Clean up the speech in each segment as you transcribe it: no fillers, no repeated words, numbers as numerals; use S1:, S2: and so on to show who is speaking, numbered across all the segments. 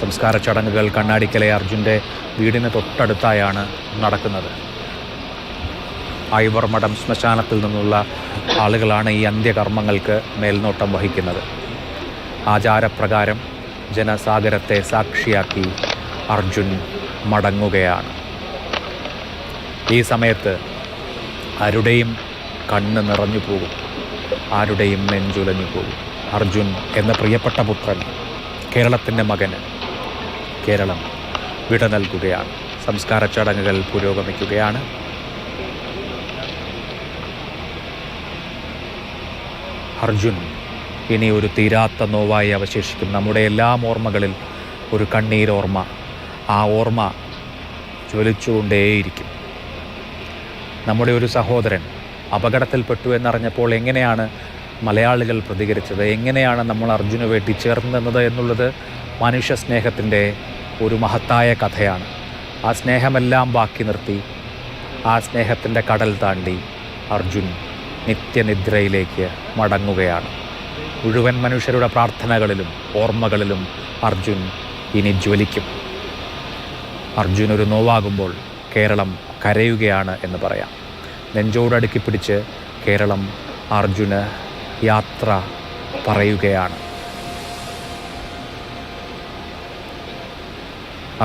S1: സംസ്കാര ചടങ്ങുകൾ കണ്ണാടിക്കലെ അർജുൻ്റെ വീടിന് തൊട്ടടുത്തായാണ് നടക്കുന്നത്. ഐവർമഠം ശ്മശാനത്തിൽ നിന്നുള്ള ആളുകളാണ് ഈ അന്ത്യകർമ്മങ്ങൾക്ക് മേൽനോട്ടം വഹിക്കുന്നത്. ആചാരപ്രകാരം ജനസാഗരത്തെ സാക്ഷിയാക്കി അർജുൻ മടങ്ങുകയാണ്. ഈ സമയത്ത് ആരുടെയും കണ്ണ് നിറഞ്ഞു പോകും, ആരുടെയും നെഞ്ചുലഞ്ഞു പോകും. അർജുൻ എന്ന പ്രിയപ്പെട്ട പുത്രൻ, കേരളത്തിൻ്റെ മകന് കേരളം വിട നൽകുകയാണ്. സംസ്കാര ചടങ്ങുകൾ പുരോഗമിക്കുകയാണ്. അർജുൻ ഇനി ഒരു തീരാത്ത നോവായി അവശേഷിക്കും. നമ്മുടെ എല്ലാം ഓർമ്മകളിൽ ഒരു കണ്ണീരോർമ്മ, ആ ഓർമ്മ ജ്വലിച്ചുകൊണ്ടേയിരിക്കും. നമ്മുടെ ഒരു സഹോദരൻ അപകടത്തിൽപ്പെട്ടു എന്നറിഞ്ഞപ്പോൾ എങ്ങനെയാണ് മലയാളികൾ പ്രതികരിച്ചത്, എങ്ങനെയാണ് നമ്മൾ അർജുന് വേണ്ടി ചേർന്ന് നിന്നത് എന്നുള്ളത് മനുഷ്യ സ്നേഹത്തിൻ്റെ ഒരു മഹത്തായ കഥയാണ്. ആ സ്നേഹമെല്ലാം ബാക്കി നിർത്തി, ആ സ്നേഹത്തിൻ്റെ കടൽ താണ്ടി അർജുൻ നിത്യനിദ്രയിലേക്ക് മടങ്ങുകയാണ്. മുഴുവൻ മനുഷ്യരുടെ പ്രാർത്ഥനകളിലും ഓർമ്മകളിലും അർജുൻ ഇനി ജ്വലിക്കും. അർജുൻ ഒരു നോവാകുമ്പോൾ കേരളം കരയുകയാണ് എന്ന് പറയാം. നെഞ്ചോടടുക്കി പിടിച്ച് കേരളം അർജുന് യാത്ര പറയുകയാണ്.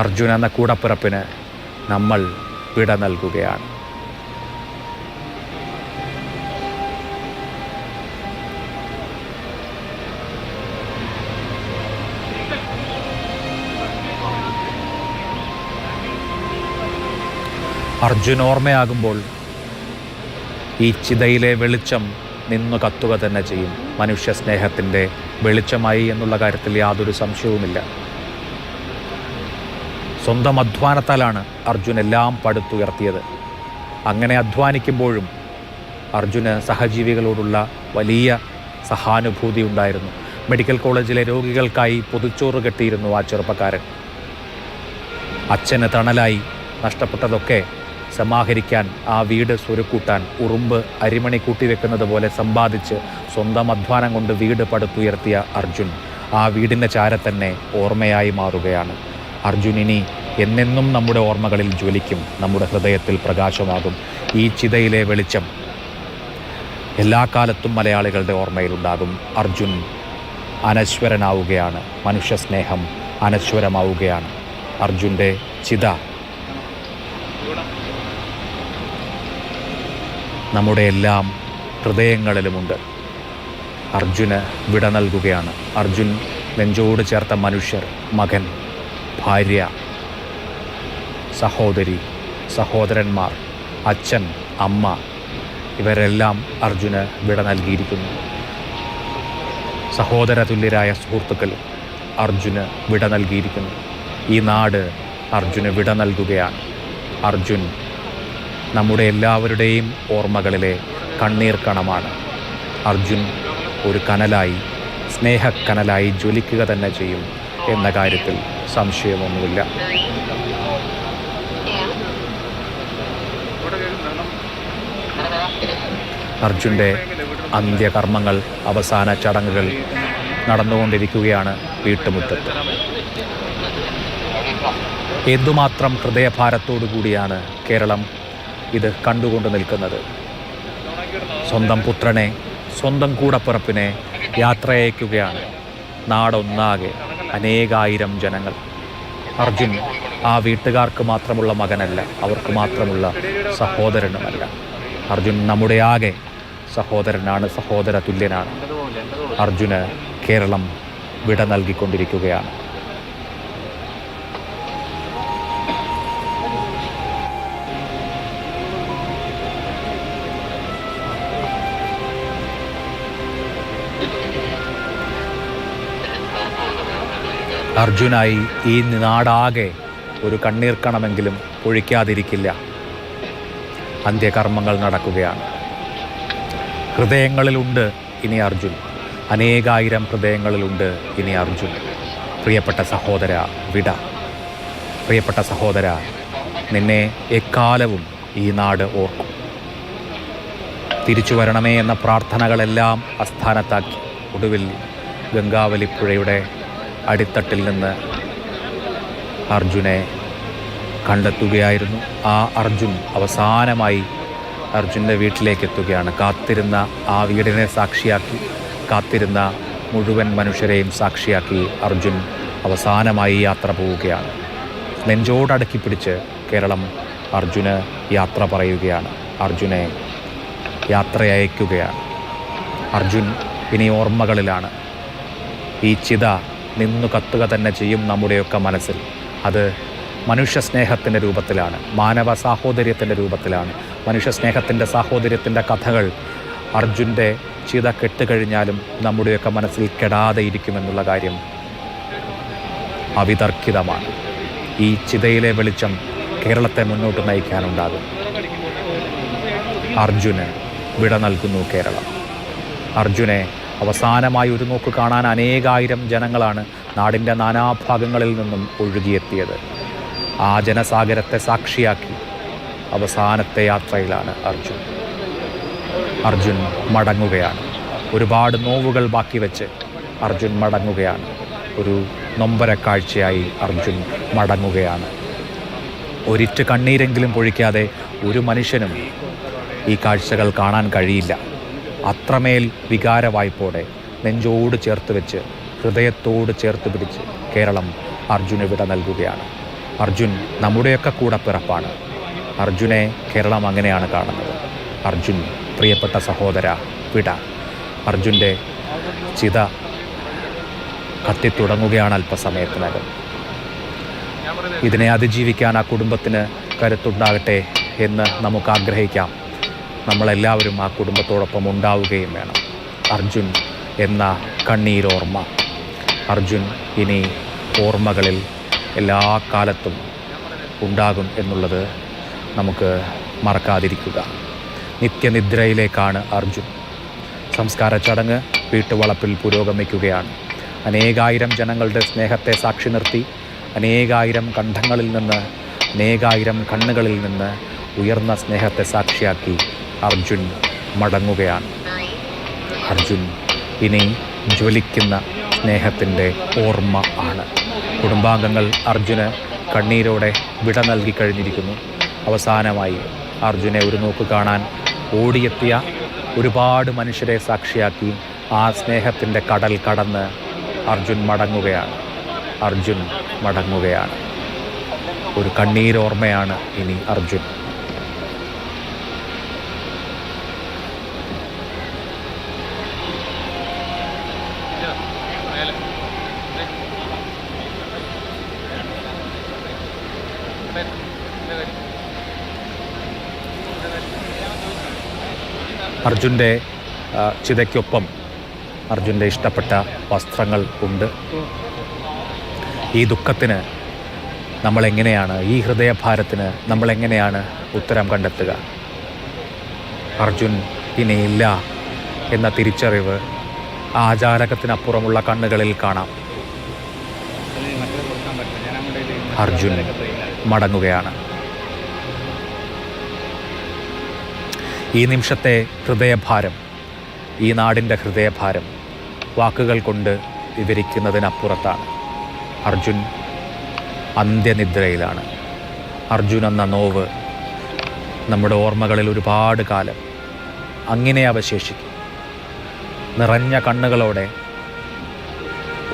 S1: അർജുൻ എന്ന കൂടപ്പിറപ്പിന് നമ്മൾ വിട നൽകുകയാണ്. അർജുൻ ഓർമ്മയാകുമ്പോൾ ഈ ചിതയിലെ വെളിച്ചം നിന്നു കത്തുക തന്നെ ചെയ്യും. മനുഷ്യ സ്നേഹത്തിൻ്റെ വെളിച്ചമായി എന്നുള്ള കാര്യത്തിൽ യാതൊരു സംശയവുമില്ല. സ്വന്തം അധ്വാനത്താലാണ് അർജുൻ എല്ലാം പടുത്തുയർത്തിയത്. അങ്ങനെ അധ്വാനിക്കുമ്പോഴും അർജുന് സഹജീവികളോടുള്ള വലിയ സഹാനുഭൂതി ഉണ്ടായിരുന്നു. മെഡിക്കൽ കോളേജിലെ രോഗികൾക്കായി പൊതിച്ചോറ് കെട്ടിയിരുന്നു ആ ചെറുപ്പക്കാരൻ. അച്ഛന് തണലായി നഷ്ടപ്പെട്ടതൊക്കെ സമാഹരിക്കാൻ, ആ വീട് സ്വരുക്കൂട്ടാൻ ഉറുമ്പ് അരിമണി കൂട്ടിവെക്കുന്നത് പോലെ സമ്പാദിച്ച് സ്വന്തം അധ്വാനം കൊണ്ട് വീട് പടുത്തുയർത്തിയ അർജുൻ ആ വീടിൻ്റെ ചാരത്തന്നെ ഓർമ്മയായി മാറുകയാണ്. അർജുൻ ഇനി എന്നെന്നും നമ്മുടെ ഓർമ്മകളിൽ ജ്വലിക്കും, നമ്മുടെ ഹൃദയത്തിൽ പ്രകാശമാകും. ഈ ചിതയിലെ വെളിച്ചം എല്ലാ കാലത്തും മലയാളികളുടെ ഓർമ്മയിലുണ്ടാകും. അർജുൻ അനശ്വരനാവുകയാണ്, മനുഷ്യസ്നേഹം അനശ്വരമാവുകയാണ്. അർജുൻ്റെ ചിത നമ്മുടെ എല്ലാം ഹൃദയങ്ങളിലുമുണ്ട്. അർജുന് വിട നൽകുകയാണ്. അർജുൻ നെഞ്ചോട് ചേർത്ത മനുഷ്യർ, മകൻ, ഭാര്യ, സഹോദരി, സഹോദരന്മാർ, അച്ഛൻ, അമ്മ, ഇവരെല്ലാം അർജുന് വിട നൽകിയിരിക്കുന്നു. സഹോദര തുല്യരായ സുഹൃത്തുക്കൾ അർജുന് വിട നൽകിയിരിക്കുന്നു. ഈ നാട് അർജുന് വിട നൽകുകയാണ്. അർജുൻ നമ്മുടെ എല്ലാവരുടെയും ഓർമ്മകളിലെ കണ്ണീർ കണമാണ്. അർജുൻ ഒരു കനലായി, സ്നേഹക്കനലായി ജ്വലിക്കുക തന്നെ ചെയ്യും എന്ന കാര്യത്തിൽ സംശയമൊന്നുമില്ല. അർജുൻ്റെ അന്ത്യകർമ്മങ്ങൾ, അവസാന ചടങ്ങുകൾ നടന്നുകൊണ്ടിരിക്കുകയാണ് വീട്ടുമുറ്റത്ത്. എന്തുമാത്രം ഹൃദയഭാരത്തോടു കൂടിയാണ് കേരളം ഇത് കണ്ടുകൊണ്ട് നിൽക്കുന്നത്. സ്വന്തം പുത്രനെ, സ്വന്തം കൂടപ്പിറപ്പിനെ യാത്രയയക്കുകയാണ് നാടൊന്നാകെ, അനേകായിരം ജനങ്ങൾ. അർജുൻ ആ വീട്ടുകാർക്ക് മാത്രമുള്ള മകനല്ല, അവർക്ക് മാത്രമുള്ള സഹോദരനുമല്ല. അർജുൻ നമ്മുടെ ആകെ സഹോദരനാണ്, സഹോദര തുല്യനാണ്. അർജുന് കേരളം വിട നൽകിക്കൊണ്ടിരിക്കുകയാണ്. അർജുനായി ഈ നാടാകെ ഒരു കണ്ണീർക്കണമെങ്കിലും പൊഴിക്കാതിരിക്കില്ല. അന്ത്യകർമ്മങ്ങൾ നടക്കുകയാണ്. ഹൃദയങ്ങളിലുണ്ട് ഇനി അർജുൻ, അനേകായിരം ഹൃദയങ്ങളിലുണ്ട് ഇനി അർജുൻ. പ്രിയപ്പെട്ട സഹോദര, വിട. പ്രിയപ്പെട്ട സഹോദര, നിന്നെ എക്കാലവും ഈ നാട് ഓർക്കും. തിരിച്ചു വരണമേ എന്ന പ്രാർത്ഥനകളെല്ലാം അസ്ഥാനത്താക്കി ഒടുവിൽ ഗംഗാവലിപ്പുഴയുടെ അടിത്തട്ടിൽ നിന്ന് അർജുനെ കണ്ടെത്തുകയായിരുന്നു. ആ അർജുൻ അവസാനമായി അർജുൻ്റെ വീട്ടിലേക്ക് എത്തുകയാണ്. കാത്തിരുന്ന ആ വീടിനെ സാക്ഷിയാക്കി, കാത്തിരുന്ന മുഴുവൻ മനുഷ്യരെയും സാക്ഷിയാക്കി അർജുൻ അവസാനമായി യാത്ര പോവുകയാണ്. നെഞ്ചോടടക്കി പിടിച്ച് കേരളം അർജുന് യാത്ര പറയുകയാണ്. അർജുനെ യാത്രയയക്കുകയാണ്. അർജുൻ ഇനി ഓർമ്മകളിലാണ്. ഈ ചിത നിന്നു കത്തുക തന്നെ ചെയ്യും നമ്മുടെയൊക്കെ മനസ്സിൽ. അത് മനുഷ്യ സ്നേഹത്തിൻ്റെ രൂപത്തിലാണ്, മാനവ സാഹോദര്യത്തിൻ്റെ രൂപത്തിലാണ്. മനുഷ്യ സ്നേഹത്തിൻ്റെ, സാഹോദര്യത്തിൻ്റെ കഥകൾ അർജുൻ്റെ ചിത കെട്ടുകഴിഞ്ഞാലും നമ്മുടെയൊക്കെ മനസ്സിൽ കെടാതെ ഇരിക്കുമെന്നുള്ള കാര്യം അവിതർക്കിതമാണ്. ഈ ചിതയിലെ വെളിച്ചം കേരളത്തെ മുന്നോട്ട് നയിക്കാനുണ്ടാകും. അർജുന് വിട നൽകുന്നു കേരളം. അർജുനെ അവസാനമായി ഒരു നോക്ക് കാണാൻ അനേകായിരം ജനങ്ങളാണ് നാടിൻ്റെ നാനാഭാഗങ്ങളിൽ നിന്നും ഒഴുകിയെത്തിയത്. ആ ജനസാഗരത്തെ സാക്ഷിയാക്കി അവസാനത്തെ യാത്രയിലാണ് അർജുൻ. അർജുൻ മടങ്ങുകയാണ്. ഒരുപാട് നോവുകൾ ബാക്കി വെച്ച് അർജുൻ മടങ്ങുകയാണ്. ഒരു നൊമ്പരക്കാഴ്ചയായി അർജുൻ മടങ്ങുകയാണ്. ഒരിറ്റ് കണ്ണീരെങ്കിലും പൊഴിക്കാതെ ഒരു മനുഷ്യനും ഈ കാഴ്ചകൾ കാണാൻ കഴിയില്ല. അത്രമേൽ വികാരവായ്പോടെ നെഞ്ചോട് ചേർത്ത് വെച്ച്, ഹൃദയത്തോട് ചേർത്ത് പിടിച്ച് കേരളം അർജുന് വിട നൽകുകയാണ്. അർജുൻ നമ്മുടെയൊക്കെ കൂടെ പിറപ്പാണ്. അർജുനെ കേരളം അങ്ങനെയാണ് കാണുന്നത്. അർജുൻ, പ്രിയപ്പെട്ട സഹോദര, വിട. അർജുൻ്റെ ചിത കത്തിത്തുടങ്ങുകയാണ് അല്പസമയത്തിനകം. ഇതിനെ അതിജീവിക്കാൻ ആ കുടുംബത്തിന് കരുത്തുണ്ടാകട്ടെ എന്ന് നമുക്ക് ആഗ്രഹിക്കാം. നമ്മളെല്ലാവരും ആ കുടുംബത്തോടൊപ്പം ഉണ്ടാവുകയും വേണം. അർജുൻ എന്ന കണ്ണീരോർമ്മ, അർജുൻ ഇനി ഓർമ്മകളിൽ എല്ലാ കാലത്തും ഉണ്ടാകും എന്നുള്ളത് നമുക്ക് മറക്കാതിരിക്കുക. നിത്യനിദ്രയിലേക്കാണ് അർജുൻ. സംസ്കാര ചടങ്ങ് വീട്ടുവളപ്പിൽ പുരോഗമിക്കുകയാണ്. അനേകായിരം ജനങ്ങളുടെ സ്നേഹത്തെ സാക്ഷി നിർത്തി, അനേകായിരം കണ്ഠങ്ങളിൽ നിന്ന്, അനേകായിരം കണ്ണുകളിൽ നിന്ന് ഉയർന്ന സ്നേഹത്തെ സാക്ഷിയാക്കി അർജുൻ മടങ്ങുകയാണ്. അർജുൻ ഇനി ജ്വലിക്കുന്ന സ്നേഹത്തിൻ്റെ ഓർമ്മ ആണ്. കുടുംബാംഗങ്ങൾ അർജുന് കണ്ണീരോടെ വിട നൽകി കഴിഞ്ഞിരിക്കുന്നു. അവസാനമായി അർജുനെ ഒരു നോക്ക് കാണാൻ ഓടിയെത്തിയ ഒരുപാട് മനുഷ്യരെ സാക്ഷിയാക്കി ആ സ്നേഹത്തിൻ്റെ കടൽ കടന്ന് അർജുൻ മടങ്ങുകയാണ്. അർജുൻ മടങ്ങുകയാണ്. ഒരു കണ്ണീരോർമ്മയാണ് ഇനി അർജുൻ. അർജുൻ്റെ ചിതയ്ക്കൊപ്പം അർജുൻ്റെ ഇഷ്ടപ്പെട്ട വസ്ത്രങ്ങൾ ഉണ്ട്. ഈ ദുഃഖത്തിന് നമ്മളെങ്ങനെയാണ്, ഈ ഹൃദയഭാരത്തിന് നമ്മളെങ്ങനെയാണ് ഉത്തരം കണ്ടെത്തുക? അർജുൻ ഇനിയില്ല എന്ന തിരിച്ചറിവ് ആചാരകത്തിനപ്പുറമുള്ള കണ്ണുകളിൽ കാണാം. അർജുൻ മടങ്ങുകയാണ്. ഈ നിമിഷത്തെ ഹൃദയഭാരം, ഈ നാടിൻ്റെ ഹൃദയഭാരം വാക്കുകൾ കൊണ്ട് വിവരിക്കുന്നതിനപ്പുറത്താണ്. അർജുൻ അന്ത്യനിദ്രയിലാണ്. അർജുൻ എന്ന നോവ് നമ്മുടെ ഓർമ്മകളിൽ ഒരുപാട് കാലം അങ്ങനെ അവശേഷിക്കും. നിറഞ്ഞ കണ്ണുകളോടെ,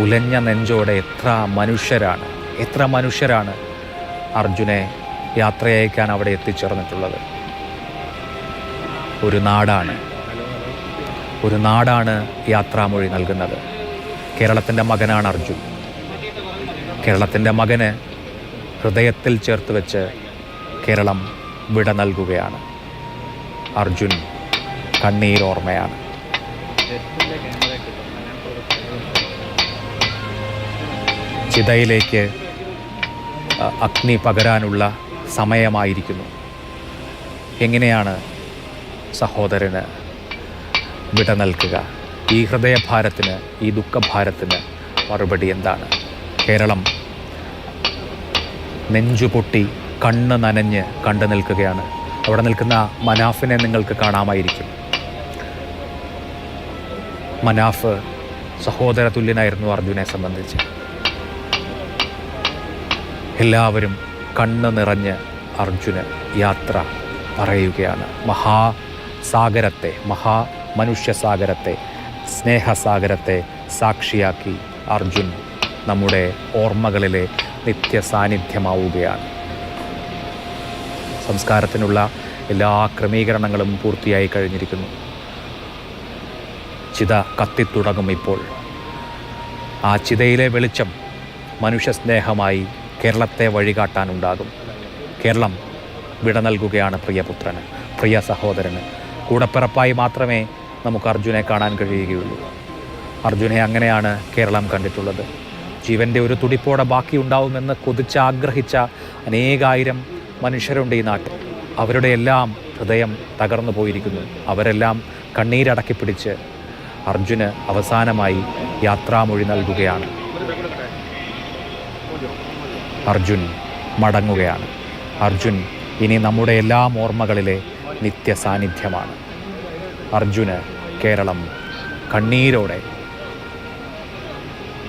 S1: ഉലഞ്ഞ നെഞ്ചോടെ എത്ര മനുഷ്യരാണ് അർജുനെ യാത്രയയക്കാൻ അവിടെ എത്തിച്ചേർന്നിട്ടുള്ളത്. ഒരു നാടാണ് യാത്രാമൊഴി നൽകുന്നത്. കേരളത്തിൻ്റെ മകനാണ് അർജുൻ. കേരളത്തിൻ്റെ മകന് ഹൃദയത്തിൽ ചേർത്ത് വെച്ച് കേരളം വിട നൽകുകയാണ്. അർജുൻ കണ്ണീരോർമ്മയാണ്. ചിതയിലേക്ക് അഗ്നി പകരാനുള്ള സമയമായിരിക്കുന്നു. എങ്ങനെയാണ് സഹോദരന് വിട നൽകുക? ഈ ഹൃദയഭാരത്തിന്, ഈ ദുഃഖഭാരത്തിന് മറുപടി എന്താണ്? കേരളം നെഞ്ചുപൊട്ടി കണ്ണ് നനഞ്ഞ് കണ്ടു നിൽക്കുകയാണ്. അവിടെ നിൽക്കുന്ന മനാഫിനെ നിങ്ങൾക്ക് കാണാമായിരിക്കും. മനാഫ് സഹോദര തുല്യനായിരുന്നു അർജുനെ സംബന്ധിച്ച്. എല്ലാവരും കണ്ണ് നിറഞ്ഞ് അർജുന് യാത്ര പറയുകയാണ്. മഹാസാഗരത്തെ, മനുഷ്യസാഗരത്തെ, സ്നേഹസാഗരത്തെ സാക്ഷിയാക്കി അർജുൻ നമ്മുടെ ഓർമ്മകളിലെ നിത്യസാന്നിധ്യമാവുകയാണ്. സംസ്കാരത്തിനുള്ള എല്ലാ ക്രമീകരണങ്ങളും പൂർത്തിയായി കഴിഞ്ഞിരിക്കുന്നു. ചിത കത്തിത്തുടങ്ങും ഇപ്പോൾ. ആ ചിതയിലെ വെളിച്ചം മനുഷ്യസ്നേഹമായി കേരളത്തെ വഴികാട്ടാനുണ്ടാകും. കേരളം വിട നൽകുകയാണ് പ്രിയപുത്രന്, പ്രിയ സഹോദരന്. കൂടപ്പിറപ്പായി മാത്രമേ നമുക്ക് അർജുനെ കാണാൻ കഴിയുകയുള്ളൂ. അർജുനെ അങ്ങനെയാണ് കേരളം കണ്ടിട്ടുള്ളത്. ജീവൻ്റെ ഒരു തുടിപ്പോടെ ബാക്കിയുണ്ടാവുമെന്ന് ആഗ്രഹിച്ച അനേകായിരം മനുഷ്യരുണ്ട് ഈ നാട്ടിൽ. അവരുടെ എല്ലാം ഹൃദയം തകർന്നു പോയിരിക്കുന്നു. അവരെല്ലാം കണ്ണീരടക്കി പിടിച്ച് അർജുന് അവസാനമായി യാത്രാമൊഴി നൽകുകയാണ്. അർജുൻ മടങ്ങുകയാണ്. അർജുൻ ഇനി നമ്മുടെ എല്ലാം ഓർമ്മകളിലെ നിത്യസാന്നിധ്യമാണ്. അർജുന് കേരളം കണ്ണീരോടെ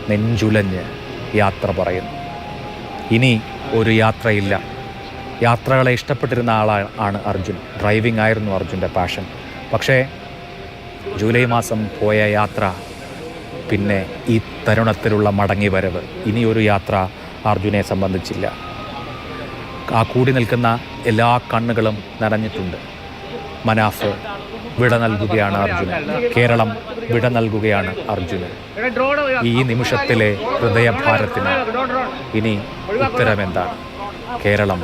S1: നെഞ്ചുലഞ്ഞ് യാത്ര പറയുന്നു. ഇനി ഒരു യാത്രയില്ല. യാത്രകളെ ഇഷ്ടപ്പെട്ടിരുന്ന ആളാണ് അർജുൻ. ഡ്രൈവിംഗ് ആയിരുന്നു അർജുൻ്റെ പാഷൻ. പക്ഷേ ജൂലൈ മാസം പോയ യാത്ര, പിന്നെ ഈ തരുണത്തിലുള്ള മടങ്ങി വരവ്, ഇനിയൊരു യാത്ര അർജുനെ സംബന്ധിച്ചില്ല. ആ കൂടി നിൽക്കുന്ന എല്ലാ കണ്ണുകളും നനഞ്ഞിട്ടുണ്ട്. മനാഫ് വിട നൽകുകയാണ് അർജുന്. കേരളം വിട നൽകുകയാണ് അർജുന്. ഈ നിമിഷത്തിലെ ഹൃദയഭാരത്തിന് ഇനി ഉത്തരമെന്താണ്? കേരളം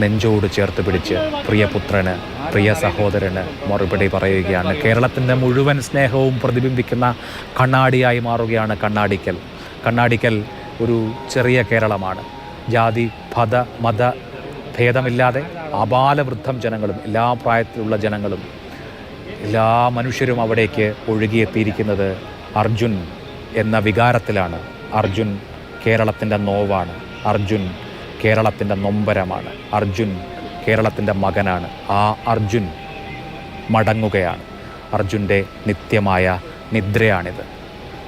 S1: നെഞ്ചോട് ചേർത്ത് പിടിച്ച് പ്രിയപുത്രന്, പ്രിയ സഹോദരന് മറുപടി പറയുകയാണ്. കേരളത്തിൻ്റെ മുഴുവൻ സ്നേഹവും പ്രതിബിംബിക്കുന്ന കണ്ണാടിയായി മാറുകയാണ് കണ്ണാടിക്കൽ. കണ്ണാടിക്കൽ ഒരു ചെറിയ കേരളമാണ്. ജാതി മത ഭേദമില്ലാതെ ആബാലവൃദ്ധം ജനങ്ങളും, എല്ലാ പ്രായത്തിലുള്ള ജനങ്ങളും, എല്ലാ മനുഷ്യരും അവിടേക്ക് ഒഴുകിയെത്തിയിരിക്കുന്നത് അർജുൻ എന്ന വികാരത്തിലാണ്. അർജുൻ കേരളത്തിൻ്റെ നോവാണ്. അർജുൻ കേരളത്തിൻ്റെ നൊമ്പരമാണ്. അർജുൻ കേരളത്തിൻ്റെ മകനാണ്. ആ അർജുൻ മടങ്ങുകയാണ്. അർജുൻ്റെ നിത്യമായ നിദ്രയാണിത്.